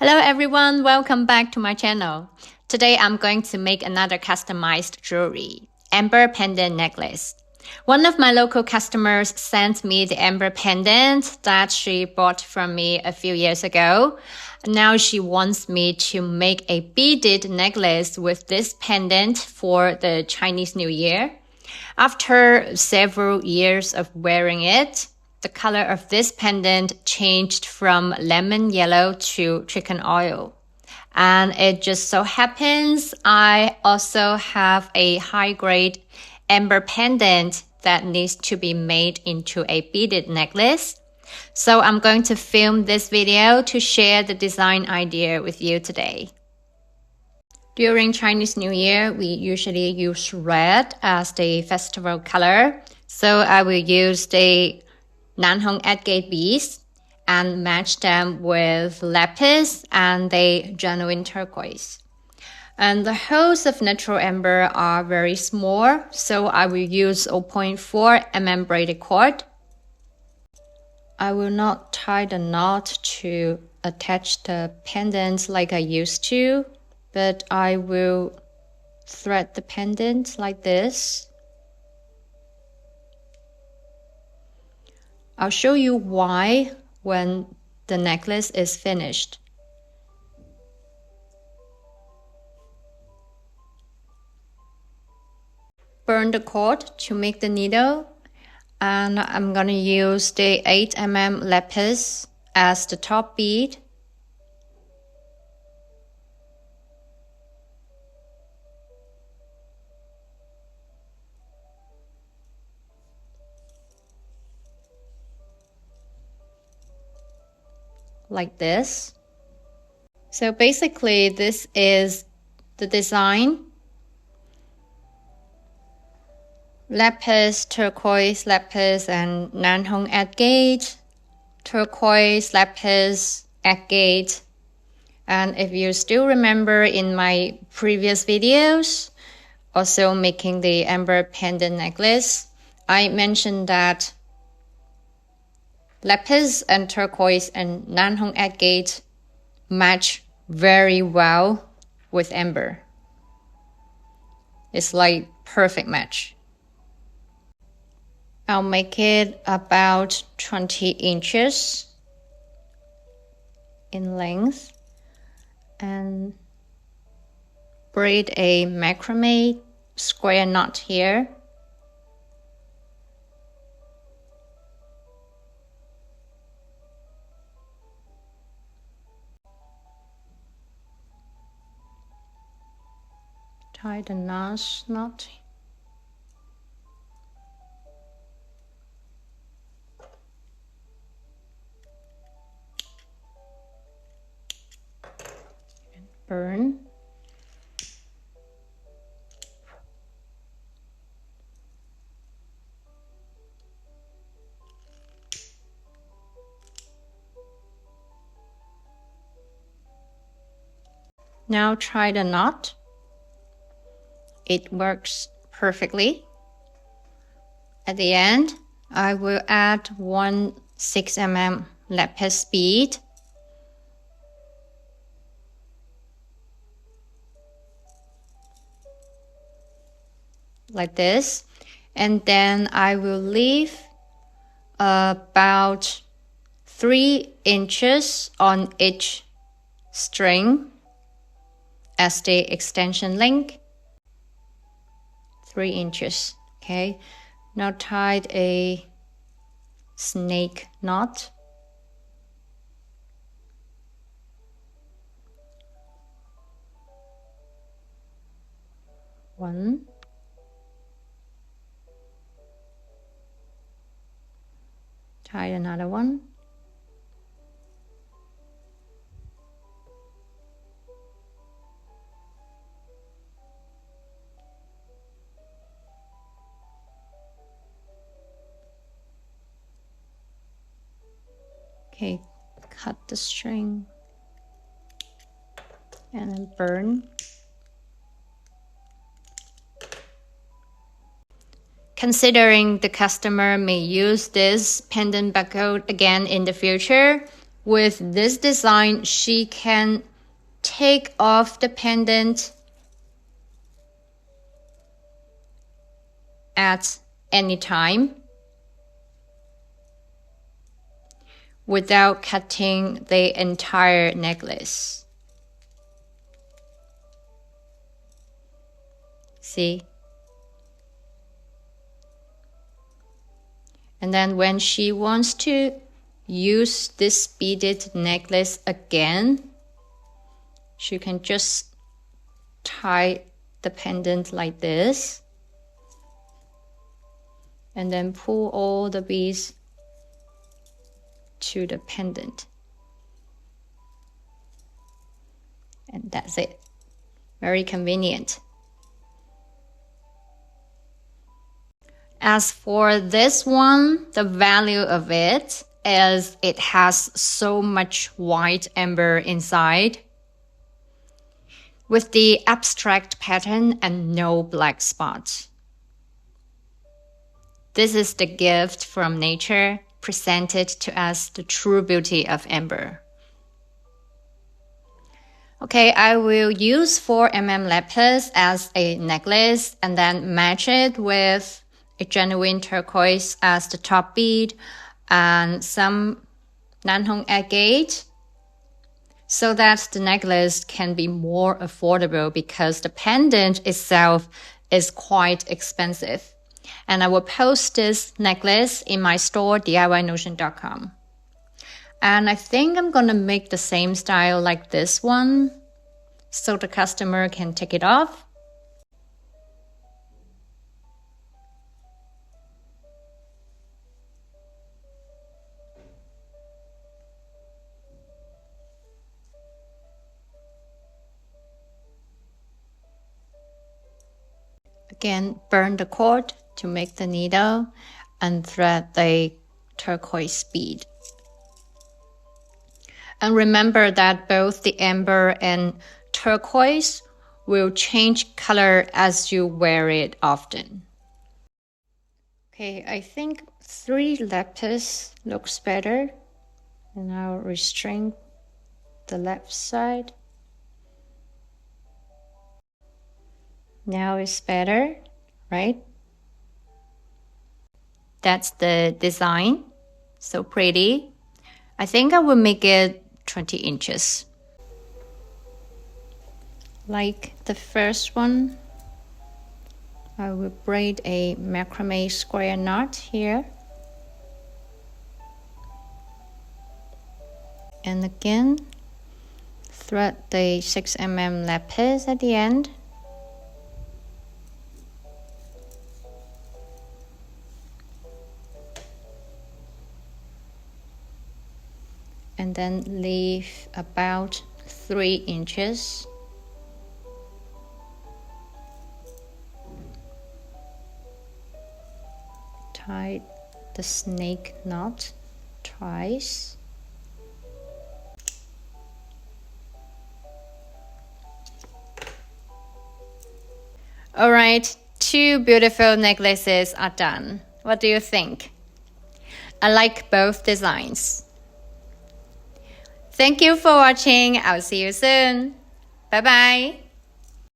Hello everyone, welcome back to my channel. Today I'm going to make another customized jewelry, amber pendant necklace. One of my local customers sent me the amber pendant that she bought from me a few years ago. Now she wants me to make a beaded necklace with this pendant for the Chinese New Year. After several years of wearing it, the color of this pendant changed from lemon yellow to chicken oil. And it just so happens I also have a high-grade amber pendant that needs to be made into a beaded necklace. So I'm going to film this video to share the design idea with you today. During Chinese New Year, we usually use red as the festival color. So I will use the Nanhong agate beads and match them with lapis and the genuine turquoise. And the holes of natural amber are very small, so I will use 0.4 mm braided cord. I will not tie the knot to attach the pendant like I used to, but I will thread the pendant like this. I'll show you why when the necklace is finished. Burn the cord to make the needle, and I'm gonna use the 8 mm lapis as the top bead. Like this. So basically this is the design. Lapis, turquoise, lapis, and Nanhong agate, turquoise, lapis, agate. And if you still remember in my previous videos, also making the amber pendant necklace, I mentioned that lapis and turquoise and Nanhong agate match very well with amber. It's like perfect match. I'll make it about 20 inches in length and braid a macrame square knot here. Tie the knot. And burn. Now try the knot. It works perfectly. At the end, I will add 1 6 mm lapis bead. Like this. And then I will leave about 3 inches on each string as the extension link. 3 inches. Okay, now tie a snake knot. One. Tie another one. Okay, cut the string and then burn. Considering the customer may use this pendant buckle again in the future, with this design, she can take off the pendant at any time without cutting the entire necklace. See? And then when she wants to use this beaded necklace again, she can just tie the pendant like this and then pull all the beads to the pendant. And that's it. Very convenient. As for this one, the value of it is it has so much white amber inside with the abstract pattern and no black spots. This is the gift from nature presented to us, the true beauty of amber. Okay, I will use 4mm lapis as a necklace and then match it with a genuine turquoise as the top bead and some Nanhong agate so that the necklace can be more affordable because the pendant itself is quite expensive. And I will post this necklace in my store, DIYnotion.com. And I think I'm gonna make the same style like this one so the customer can take it off. Again, burn the cord to make the needle and thread the turquoise bead. And remember that both the amber and turquoise will change color as you wear it often. Okay, I think 3 lapis looks better. And I'll restrain the left side. Now it's better, right? That's the design. So pretty. I think I will make it 20 inches. Like the first one, I will braid a macrame square knot here. And again, thread the 6mm lapis at the end. And then leave about 3 inches. Tie the snake knot twice. Alright, 2 beautiful necklaces are done. What do you think? I like both designs. Thank you for watching. I'll see you soon. Bye bye.